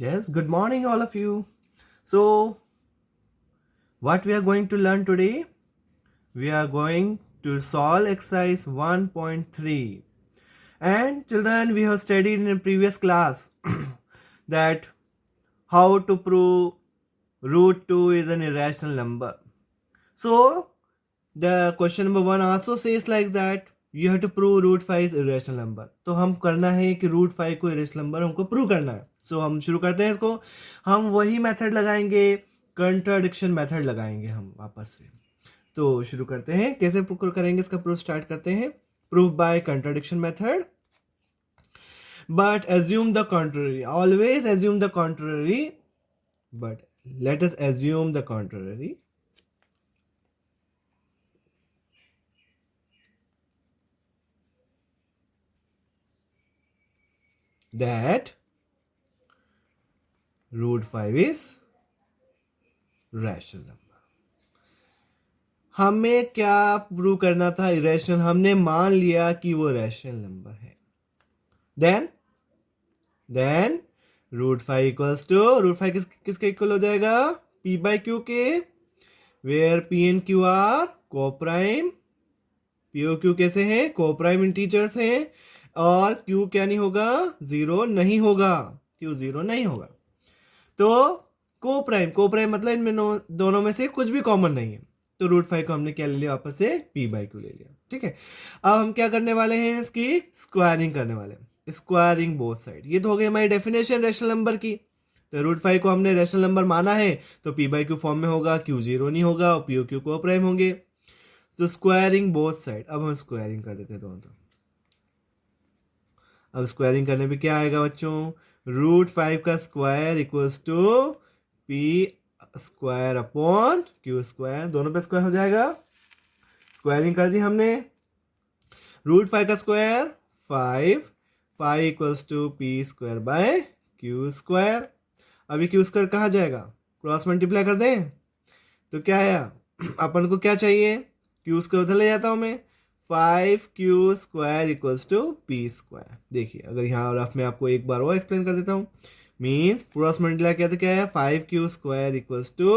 Yes, good morning, all of you. So, what we are going to learn today? We are going to solve exercise 1.3. And children, we have studied in a previous class that how to prove root 2 is an irrational number. So, the question number 1 also says like that you have to prove root 5 is irrational number. तो हम करना है कि root 5 को irrational number हमको prove करना है. So हम शुरू करते हैं इसको. हम वही मेथड लगाएंगे, कंट्राडिक्शन मेथड लगाएंगे हम वापस से. तो शुरू करते हैं. कैसे प्रूव करेंगे इसका प्रूफ स्टार्ट करते हैं. Proof by contradiction method. But assume the contrary. Always assume the contrary. But let us assume the contrary. That root 5 is rational number. हमें क्या प्रूव करना था? इरेशनल. हमने मान लिया कि वो रैशनल नंबर है. Then root 5 equals to root 5 किसके इक्वल हो जाएगा? पी बाई क्यू के. Where p and q are coprime. P और क्यू कैसे हैं? कोप्राइम इंटीजर्स हैं. और क्यू क्या नहीं होगा? जीरो नहीं होगा. क्यू जीरो नहीं होगा. तो कोप्राइम मतलब इनमें दोनों में से कुछ भी कॉमन नहीं है. तो रूट 5 को हमने क्या ले लिया? वापस से पी बाई क्यू ले लिया. ठीक है. अब हम क्या करने वाले हैं? इसकी स्क्वायरिंग करने वाले हैं. Squaring both side. ये तो हो गई हमारी डेफिनेशन रैशनल नंबर की. तो रूट 5 को हमने रैशनल नंबर माना है तो पी बाई क्यू फॉर्म में होगा. क्यू जीरो नहीं होगा और पी ओ क्यू कोप्राइम होंगे. तो स्क्वायरिंग बोथ साइड. अब हम स्क्वायरिंग कर देते हैं दोनों. अब स्क्वायरिंग करने पे क्या आएगा बच्चों? रूट 5 का square equals to p square upon q square. दोनों पे स्क्वायर हो जाएगा. स्क्वायरिंग कर दी हमने. रूट 5 का square 5 equals to p square by q square. अभी क्यू स्क्वायर कहाँ जाएगा? क्रॉस मल्टीप्लाई कर दें तो क्या आया? अपन को क्या चाहिए? क्यू स्क्वायर उधर ले जाता हूं मैं. 5q square equals to p square. देखिए अगर यहाँ रफ में आपको एक बार और एक्सप्लेन कर देता हूँ. मीन्स क्रॉस मल्टीप्लाई किया तो क्या है? 5q square equals to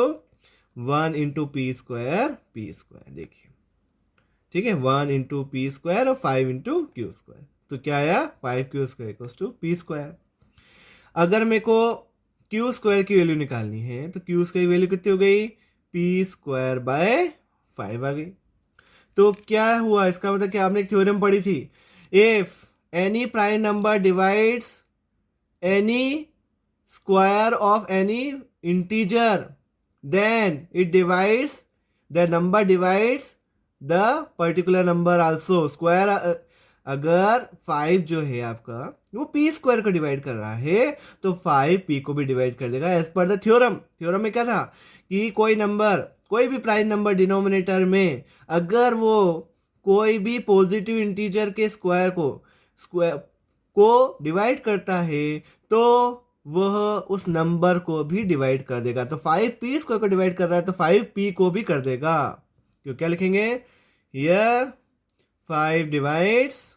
1 into p square. देखिए ठीक है. 1 इंटू पी स्क्वायर और 5 इंटू क्यू स्क्वायर. तो क्या आया? 5q square equals to p square. अगर मेरे को क्यू स्क्वायर की वैल्यू निकालनी है तो क्यू स्क्वायर की वैल्यू कितनी हो गई? पी स्क्वायर बाय 5 आ गई. तो क्या हुआ? इसका मतलब कि आपने एक थ्योरम पढ़ी थी. If any prime number divides any square of any integer then it divides the number divides the particular number also. Square अगर 5 जो है आपका वो पी स्क्वायर को डिवाइड कर रहा है तो 5 पी को भी डिवाइड कर देगा as per the theorem. Theorem में क्या था कि कोई भी प्राइम नंबर डिनोमिनेटर में अगर वो कोई भी पॉजिटिव इंटीजर के स्क्वायर को डिवाइड करता है तो वह उस नंबर को भी डिवाइड कर देगा. तो 5p स्क्वायर को डिवाइड कर रहा है तो 5p को भी कर देगा. क्यों क्या लिखेंगे? Here 5 divides.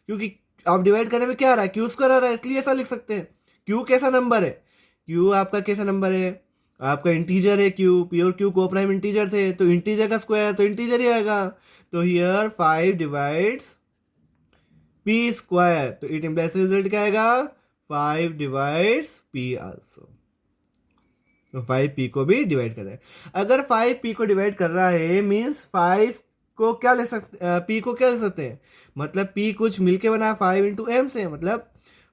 क्योंकि अब डिवाइड करने में क्या आ रहा है? क्यू स्क्वायर आ रहा है इसलिए ऐसा लिख सकते हैं. क्यू कैसा नंबर है? क्यू आपका कैसा नंबर है? आपका इंटीजर है क्यू. पी और क्यू कोप्राइम इंटीजर थे तो इंटीजर का स्क्वायर तो इंटीजर ही आएगा. तो हियर 5 डिवाइड्स पी स्क्वायर. तो इट इंप्लाइज रिजल्ट क्या आएगा? 5 डिवाइड्स पी आल्सो. तो 5p को भी डिवाइड कर रहा है. अगर 5p को डिवाइड कर रहा है मींस 5 को क्या ले सकते, p को क्या ले सकते हैं? मतलब p कुछ मिलके बना 5 इंटू एम से. मतलब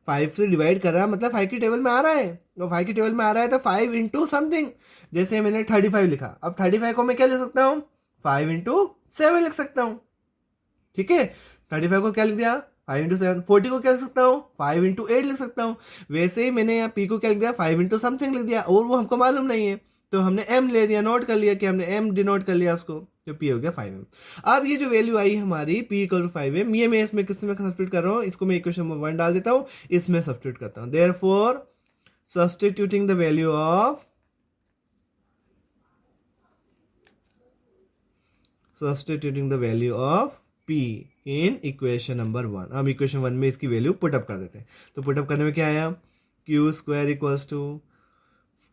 5 से डिवाइड कर रहा है मतलब 5 की टेबल में आ रहा है. तो 5 की टेबल में आ रहा है तो 5 इंटू समथिंग. जैसे मैंने 35 लिखा. अब 35 को मैं क्या ले सकता हूँ? 5 इंटू 7 लिख सकता हूँ. ठीक है. 35 को क्या लिख दिया? 5 इंटू 7. 40 को क्या लिख सकता हूँ? 5 इंटू 8 लिख सकता हूँ. वैसे ही मैंने यहाँ p को क्या लिख दिया? 5 इंटू समथिंग लिख दिया और वो हमको मालूम नहीं है तो हमने m ले लिया. नोट कर लिया कि हमने m डिनोट कर लिया उसको. तो p हो गया 5m. अब ये जो वैल्यू आई हमारी p इक्वल टू 5m ये मैं इसमें किस में सब्स्टिट्यूट कर रहा हूँ? इसको मैं इक्वेशन नंबर 1 डाल देता हूँ. इसमें सब्स्टिट्यूट करता हूँ. Therefore substituting the value of p in equation number 1. अब इक्वेशन 1 में इसकी वैल्यू पुटअप कर देते हैं. तो पुटअप करने में क्या आया? Q square equals to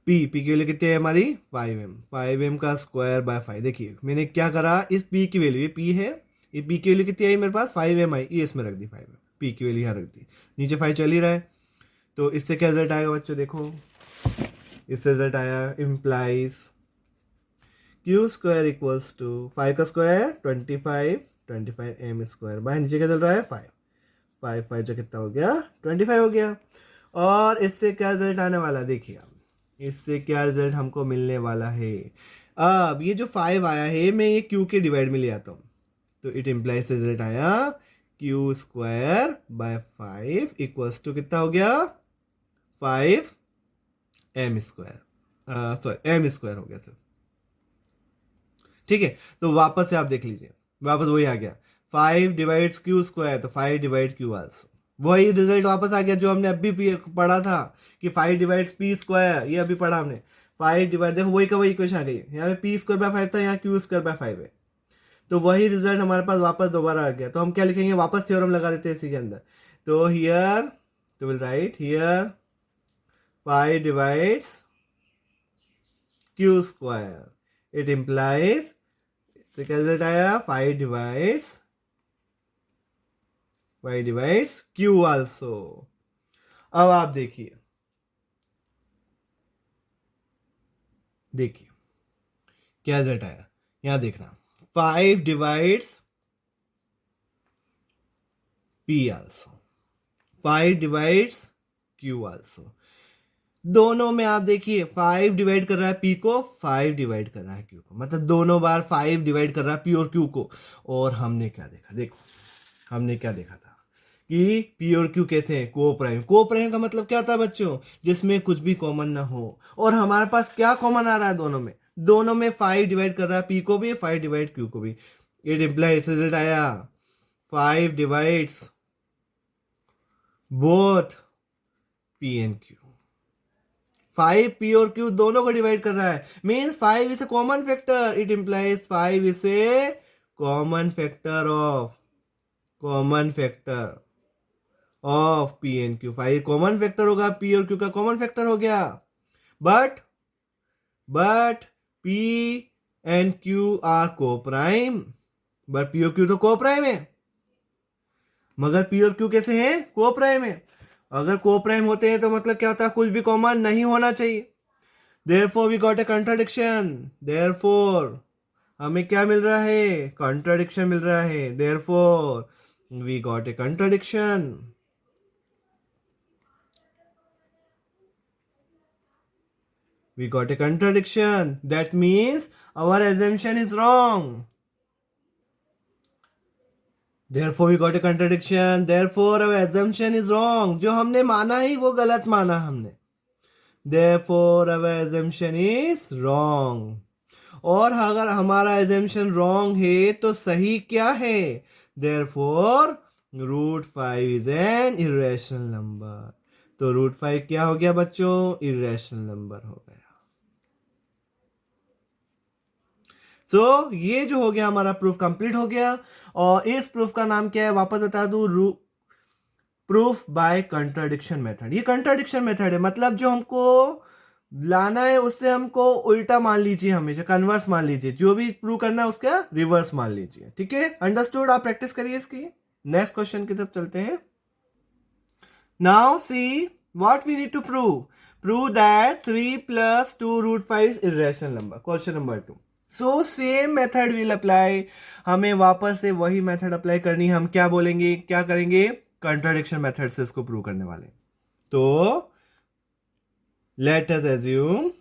p की वैल्यू कितनी है हमारी 5m, 5m का स्क्वायर बाय 5। देखिए मैंने क्या करा, इस पी की वैल्यू, ये पी है, ये पी की वैल्यू कितनी आई मेरे पास 5m आई, ये इसमें रख दी 5m, पी की वैल्यू यहाँ रख दी, नीचे 5 चल ही रहा है। तो इससे क्या रिजल्ट आएगा बच्चों, देखो इससे रिजल्ट आया implies q square equals to 5 का स्क्वायर 25, 25m स्क्वायर बाय नीचे क्या चल रहा है 5, 5 5 जो कितना हो गया 25 हो गया। और इससे क्या रिजल्ट आने वाला देखिए आप, इससे क्या रिजल्ट हमको मिलने वाला है। अब ये जो 5 आया है मैं ये क्यू के डिवाइड में ले आता हूँ, तो इट इम्प्लाइज रिजल्ट आया q square by 5 equals to कितना हो गया 5m square, sorry m square हो गया सर। ठीक है, तो वापस से आप देख लीजिए, वापस वही आ गया 5 डिवाइड्स क्यू स्क्वायर, तो 5 डिवाइड क्यू आल्सो, वही रिजल्ट वापस आ गया जो हमने अभी पढ़ा था कि 5 डिवाइड्स पी स्क्वायर, ये अभी पढ़ा हमने 5 डिवाइड, देखो वही का वही इक्वेशन आ गई, यहाँ पे पी स्क्वायर बाय 5 था, यहाँ क्यू स्क्वायर बाय 5 है, तो वही रिजल्ट हमारे पास वापस दोबारा आ गया। तो हम क्या लिखेंगे, वापस थ्योरम लगा देते हैं इसी के अंदर, तो हियर तो will write here 5 divides Q square, it implies, तो क्या रिजल्ट आया 5 डिवाइड्स क्यू आल्सो। अब आप देखिए क्या रिजल्ट आया, यहां देखना 5 divides P also, 5 divides Q also, दोनों में आप देखिए 5 डिवाइड कर रहा है पी को, 5 डिवाइड कर रहा है क्यू को, मतलब दोनों बार 5 डिवाइड कर रहा है पी और क्यू को। और हमने क्या देखा, देखो हमने क्या देखा था कि पी और क्यू कैसे हैं, को प्राइम, को प्राइम का मतलब क्या था बच्चों, जिसमें कुछ भी कॉमन ना हो। और हमारे पास क्या कॉमन आ रहा है दोनों में 5 डिवाइड कर रहा है पी को भी, 5 डिवाइड क्यू को भी, इट इम्प्लाइज रिजल्ट आया 5 divides both P and Q, 5 P और क्यू दोनों को डिवाइड कर रहा है, means 5 is a common factor, it implies 5 is a common factor of P and Q, 5 common factor होगा, पी और क्यू का कॉमन फैक्टर हो गया। But P and q are को प्राइम, बट पी और क्यू तो को प्राइम है, मगर पी और क्यू कैसे हैं, को प्राइम है। अगर को प्राइम होते हैं तो मतलब क्या होता है, कुछ भी कॉमन नहीं होना चाहिए, therefore we got a contradiction, therefore हमें क्या मिल रहा है, कंट्राडिक्शन मिल रहा है, therefore we got a contradiction. We got a contradiction. That means our assumption is wrong. Therefore we got a contradiction. Therefore our assumption is wrong. जो हमने माना ही वो गलत माना हमने. Therefore our assumption is wrong. और अगर हमारा assumption wrong है तो सही क्या है? Therefore √5 is an irrational number. तो √5 क्या हो गया बच्चों, irrational number हो गया। सो ये जो हो गया हमारा प्रूफ कंप्लीट हो गया। और इस प्रूफ का नाम क्या है, वापस बता दूं, प्रूफ बाय कंट्राडिक्शन मेथड। ये कंट्राडिक्शन मेथड है, मतलब जो हमको लाना है उससे हमको उल्टा मान लीजिए, हमेशा कन्वर्स मान लीजिए, जो भी प्रूव करना है उसका रिवर्स मान लीजिए। ठीक है, अंडरस्टूड। आप प्रैक्टिस करिए इसकी। नेक्स्ट क्वेश्चन की तरफ चलते हैं। Now see what we need to prove that 3 + 2 √5 is irrational number. Question number 2। So same method will apply, हमें वापस से वही मेथड अप्लाई करनी है। हम क्या बोलेंगे, क्या करेंगे, कंट्राडिक्शन मेथड से इसको प्रूव करने वाले। तो लेट अस एज्यूम,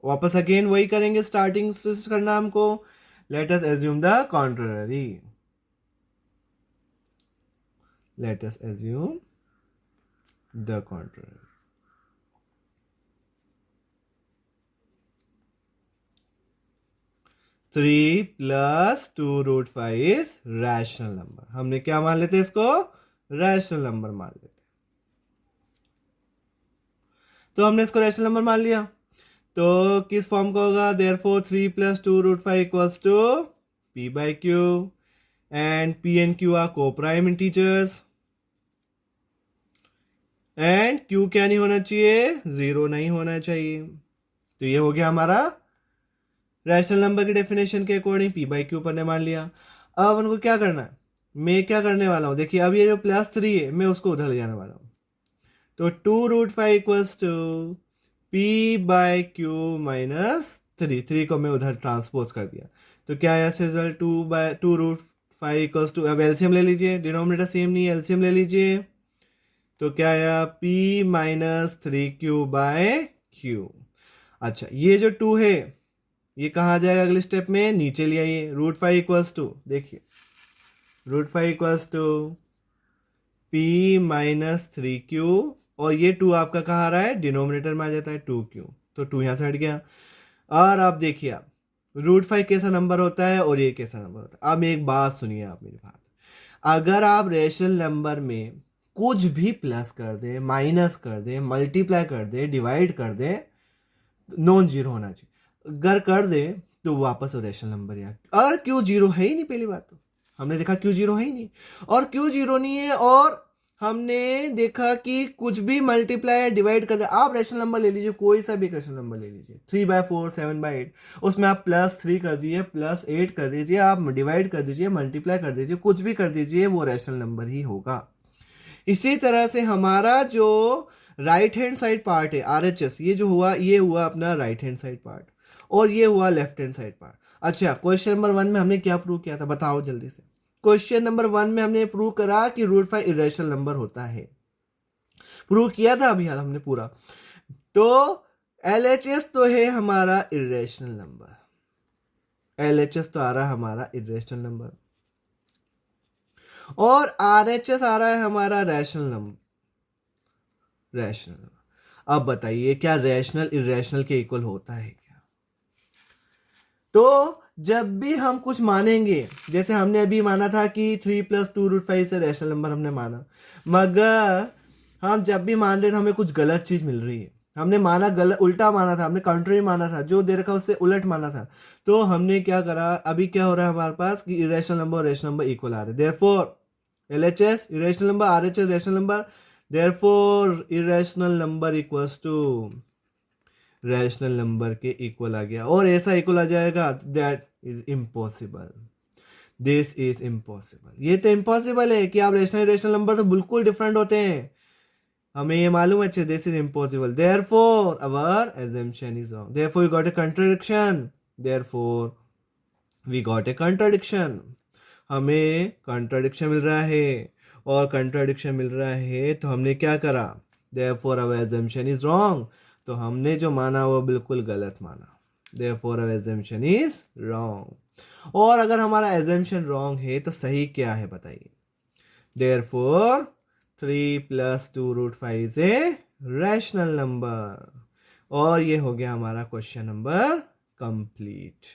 वापस अगेन वही करेंगे, स्टार्टिंग से करना हमको। Let us assume the contrary, let us assume the contrary. 3 + 2 √5 is rational number. हमने क्या मान लेते हैं इसको, रैशनल नंबर मान लेते। तो हमने इसको रैशनल नंबर मान लिया, तो किस फॉर्म का होगा, therefore 3 + 2 √5 equals to p/q and p and q are coprime integers. And q क्या नहीं होना चाहिए, 0 नहीं होना चाहिए। तो ये हो गया हमारा रैशनल नंबर की डेफिनेशन के अकॉर्डिंग पी बाई क्यू पर ने मान लिया। अब उनको क्या करना है, मैं क्या करने वाला हूं, देखिए अब ये जो +3 है मैं उसको उधर ले जाने वाला हूं। तो 2√5 equals to p by q -3 को मैं उधर ट्रांसपोज कर दिया। तो क्या आया रिजल्ट, 2/2√5 इक्वल्स टू, अब एलसीएम ले लीजिए, डिनोमिनेटर सेम नहीं है, एलसीएम ले लीजिए। तो क्या आया, p -3q/q। अच्छा ये जो 2 है ये कहाँ आ जाएगा अगले स्टेप में, नीचे ले आइए। √5 इक्वल्स टू, देखिए √5 इक्वल्स टू p -3q, और ये 2 आपका कहाँ आ रहा है, डिनोमिनेटर में आ जाता है 2q, तो 2 यहाँ से हट गया। और आप देखिए आप √5 कैसा नंबर होता है और ये कैसा नंबर होता है। अब एक बात सुनिए आप मेरी बात, अगर आप रेशनल नंबर में कुछ भी प्लस कर दें, माइनस कर दें, मल्टीप्लाई कर दें, डिवाइड कर दें, नॉन जीरो होना चाहिए। अगर कर दें तो वापस रेशनल नंबर या, और क्यों जीरो है ही नहीं, पहली बात तो हमने देखा क्यों जीरो है ही नहीं, और क्यों जीरो नहीं है, और हमने देखा कि कुछ भी मल्टीप्लाई डिवाइड कर दे, आप रेशनल नंबर ले लीजिए, कोई सा भी रेशनल नंबर ले लीजिए, 3/4 7/8, उसमें आप +3 कर दीजिए, +8 कर दीजिए, आप डिवाइड कर दीजिए, मल्टीप्लाई कर दीजिए, कुछ भी कर दीजिए, वो रेशनल नंबर ही होगा। इसी तरह से हमारा जो राइट हैंड साइड पार्ट है RHS, ये जो हुआ, ये हुआ अपना राइट हैंड साइड पार्ट, और ये हुआ लेफ्ट हैंड साइड पार्ट। अच्छा क्वेश्चन नंबर 1 में हमने क्या प्रूव किया था, बताओ जल्दी से। क्वेश्चन नंबर 1 में हमने प्रूव करा कि √5 इरेशनल नंबर होता है, प्रूव किया था अभी हमने पूरा। तो LHS तो है हमारा इरेशनल नंबर, LHS तो आ रहा है हमारा इरेशनल नंबर, और RHS आ रहा है हमारा रैशनल नंबर, रैशनल। अब बताइए क्या रैशनल इरेशनल के इक्वल होता है क्या? तो जब भी हम कुछ मानेंगे, जैसे हमने अभी माना था कि 3 + 2√5 से रैशनल नंबर हमने माना, मगर हम जब भी मान रहे थे हमें कुछ गलत चीज मिल रही है, हमने माना गलत, उल्टा माना था, हमने कंट्री माना था, जो दे रखा उससे उलट माना था, तो हमने क्या करा, अभी क्या हो रहा है हमारे पास कि इरेशनल नंबर और रैशनल नंबर इक्वल आ रहे हैं। Therefore LHS irrational number, RHS rational number, therefore irrational number equals to rational number के इक्वल आ गया, और ऐसा इक्वल आ जाएगा, that is impossible, this is impossible. ये तो इम्पॉसिबल है कि आप रैशनल नंबर तो बिल्कुल डिफरेंट होते हैं, हमें ये मालूम है अच्छे, this is impossible, therefore our assumption is wrong, therefore we got a contradiction, therefore we got a contradiction, हमें कंट्राडिक्शन मिल रहा है, और कंट्राडिक्शन मिल रहा है तो हमने क्या करा, therefore our assumption is wrong, तो हमने जो माना वो बिल्कुल गलत माना, therefore our assumption is wrong. और अगर हमारा assumption रॉन्ग है तो सही क्या है बताइए, therefore 3 + 2√5 is a rational number. और ये हो गया हमारा क्वेश्चन नंबर कंप्लीट।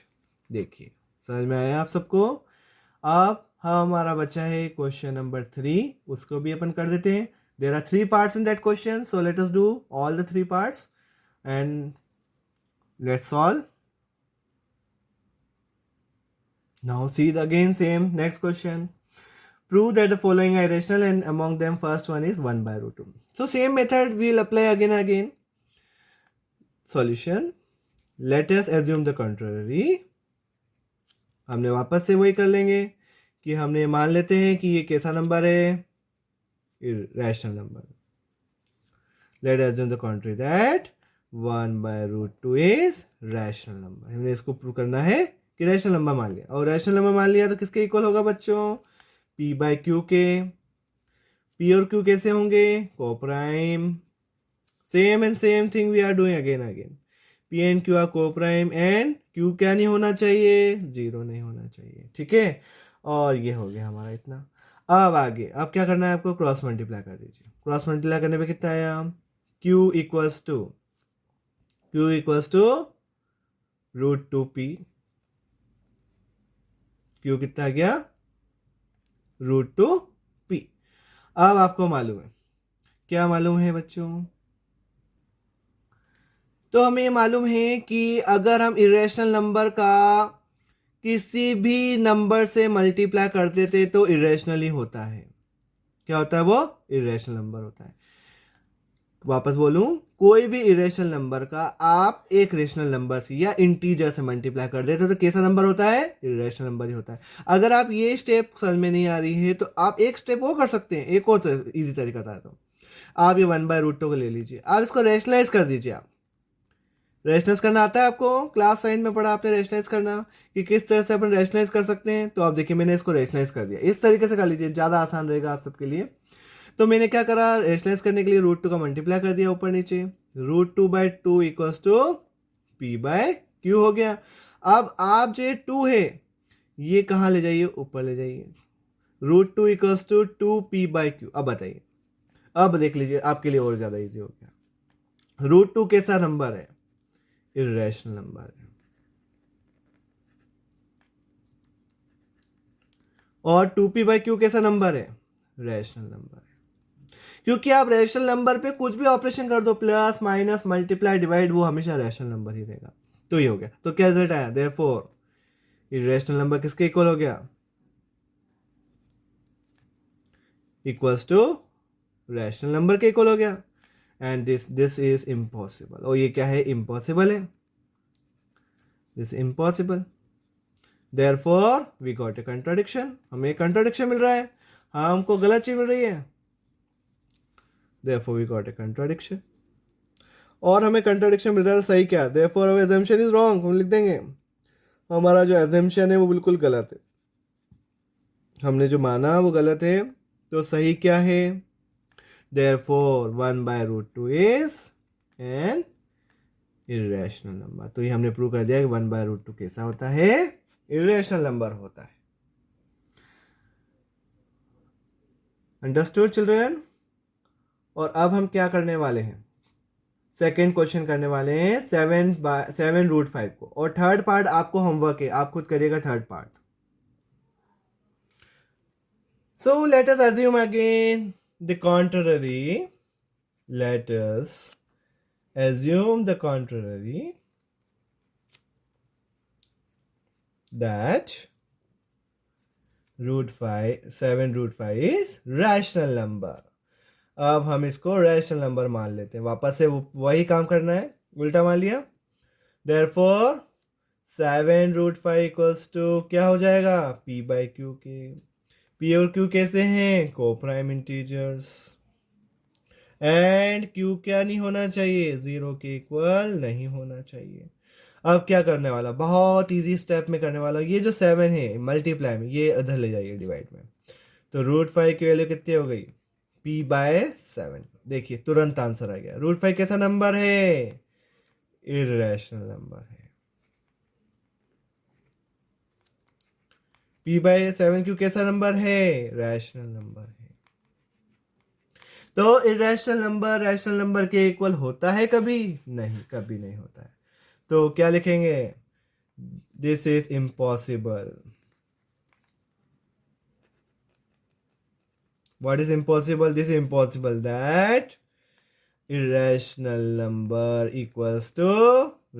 देखिए समझ में आया आप सबको। अब हमारा बचा है क्वेश्चन नंबर 3, उसको भी अपन कर देते हैं। There are 3 parts in that question, so let us do all the 3 parts and let's solve. Now see again same next question, prove that the following are irrational and among them first one is 1/√2. So same method we'll apply again and again. Solution, let us assume the contrary. हमने वापस से वही कर लेंगे कि हमने मान लेते हैं कि ये कैसा नंबर है, irrational number. Let us assume the contrary, that 1/√2 is rational number। हमने इसको प्रूव करना है कि रैशनल नंबर मान लिया, और रैशनल नंबर मान लिया तो किसके इक्वल होगा बच्चों, p/q के। p और q कैसे होंगे, coprime, same and same thing we are doing again again, p and q are coprime, and q क्या नहीं होना चाहिए, 0 नहीं होना चाहिए, ठीक है। और ये हो गया हमारा इतना। अब आगे, अब क्या करना है आपको, क्रॉस मल्टीप्लाई कर दीजिए। क्रॉस मल्टीप्लाई करने पे कितना आया, q equals to √2p, q कितना आ गया, √2p। अब आपको मालूम है, क्या मालूम है बच्चों, तो हमें ये मालूम है कि अगर हम इरेशनल नंबर का किसी भी नंबर से मल्टीप्लाई कर देते तो इरेशनल ही होता है। क्या होता है वो, इरेशनल नंबर होता है। वापस बोलूं, कोई भी इरेशनल नंबर का आप एक रेशनल नंबर से या इंटीजर से मल्टीप्लाई कर देते हो तो कैसा नंबर होता है? इरेशनल नंबर ही होता है। अगर आप ये स्टेप समझ में नहीं आ रही है तो आप एक स्टेप और कर सकते हैं, एक और इजी तरीका था। तो आप ये 1/√2 को ले लीजिए, आप इसको रेशनलाइज कर दीजिए। आप रेशनलाइज करना आता है आपको? क्लास साइंस में पढ़ा आपने रेशनलाइज करना, कि किस तरह से अपन रेशनलाइज कर सकते हैं। तो आप देखिए मैंने इसको रेशनलाइज कर दिया, इस तरीके से कर लीजिए, ज़्यादा आसान रहेगा आप सबके लिए। तो मैंने क्या करा, रेशनलाइज करने के लिए √2 का मल्टीप्लाई कर दिया ऊपर नीचे, √2/2 इक्वल्स टू p/q हो गया। अब आप जो 2 है ये कहाँ ले जाइए, ऊपर ले जाइए, √2 इक्वल्स टू 2p/q। अब बताइए, अब देख लीजिए आपके लिए और ज्यादा इजी हो गया। √2 कैसा नंबर है? इरेशनल नंबर है। और 2p/q कैसा नंबर है? रैशनल नंबर है। क्योंकि आप रैशनल नंबर पे कुछ भी ऑपरेशन कर दो, प्लस माइनस मल्टीप्लाई डिवाइड, वो हमेशा रैशनल नंबर ही रहेगा। तो ये हो गया। तो क्या रिजल्ट आया? देयरफॉर इरेशनल नंबर किसके इक्वल हो गया? इक्वल्स टू रैशनल नंबर के इक्वल हो गया। And this is impossible. और ये क्या है? इम्पॉसिबल है। This impossible. Therefore we got a contradiction. हमें कंट्राडिक्शन मिल रहा है, हमको गलत चीज मिल रही है। Therefore we got a contradiction. और हमें कंट्राडिक्शन मिल रहा है, सही क्या? Therefore our assumption is wrong. हम लिख देंगे हमारा जो अजम्पशन है वो बिल्कुल गलत है, हमने जो माना वो गलत है। तो सही क्या है? Therefore 1/√2 is an irrational number. तो ये हमने प्रूव कर दिया कि 1/√2 कैसा होता है? इरेशनल नंबर होता है। Understood children? और अब हम क्या करने वाले हैं? सेकेंड क्वेश्चन करने वाले हैं 7/7 को। और थर्ड पार्ट आपको होमवर्क है, आप खुद करिएगा third part. So let us assume again the contrary. Let us assume the contrary, that √5 is rational number. अब हम इसको रैशनल नंबर मान लेते हैं। वापस से वही काम करना है, उल्टा मान लिया। Therefore 7√5 इक्वल्स टू क्या हो जाएगा? p/q के। p और q कैसे हैं? को प्राइम इंटीजर्स। एंड q क्या नहीं होना चाहिए? 0 के इक्वल नहीं होना चाहिए। अब क्या करने वाला? बहुत इजी स्टेप में करने वाला। ये जो 7 है मल्टीप्लाई में, ये इधर ले जाइए डिवाइड में। तो √5 की वैल्यू कितनी हो गई? p/7। देखिए तुरंत आंसर आ गया। √5 कैसा नंबर है? इरेशनल नंबर है। p/7 क्यों कैसा नंबर है? रैशनल नंबर है। तो इरेशनल नंबर रैशनल नंबर के इक्वल होता है कभी? नहीं, कभी नहीं होता है। तो क्या लिखेंगे? This is impossible. What is impossible? This is impossible that irrational number equals to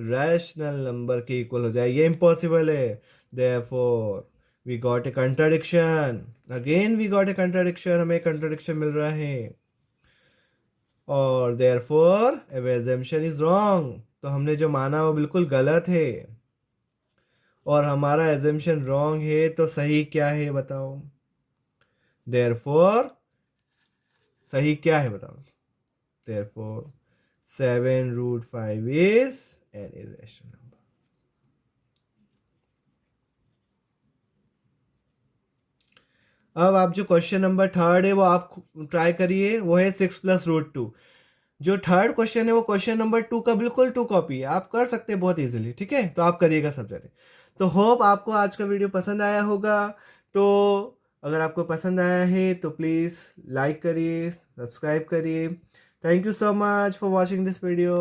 rational number के इक्वल हो जाए, ये impossible है। Therefore we got a contradiction. Again we got a contradiction, हमें contradiction मिल रहा है। और therefore our assumption is wrong. तो हमने जो माना वो बिल्कुल गलत है। और हमारा assumption wrong है, तो सही क्या है बताओ? Therefore सही क्या है बताओ? Therefore 7√5 is an irrational number. अब आप जो क्वेश्चन नंबर थर्ड है वो आप ट्राई करिए, वो है 6 + √2। जो थर्ड क्वेश्चन है वो क्वेश्चन नंबर 2 का बिल्कुल 2 कॉपी है, आप कर सकते हैं बहुत इजीली। ठीक है, तो आप करिएगा सब जगह। तो होप आपको आज का वीडियो पसंद आया होगा। तो अगर आपको पसंद आया है तो प्लीज़ लाइक करिए, सब्सक्राइब करिए। Thank you so much for watching this video.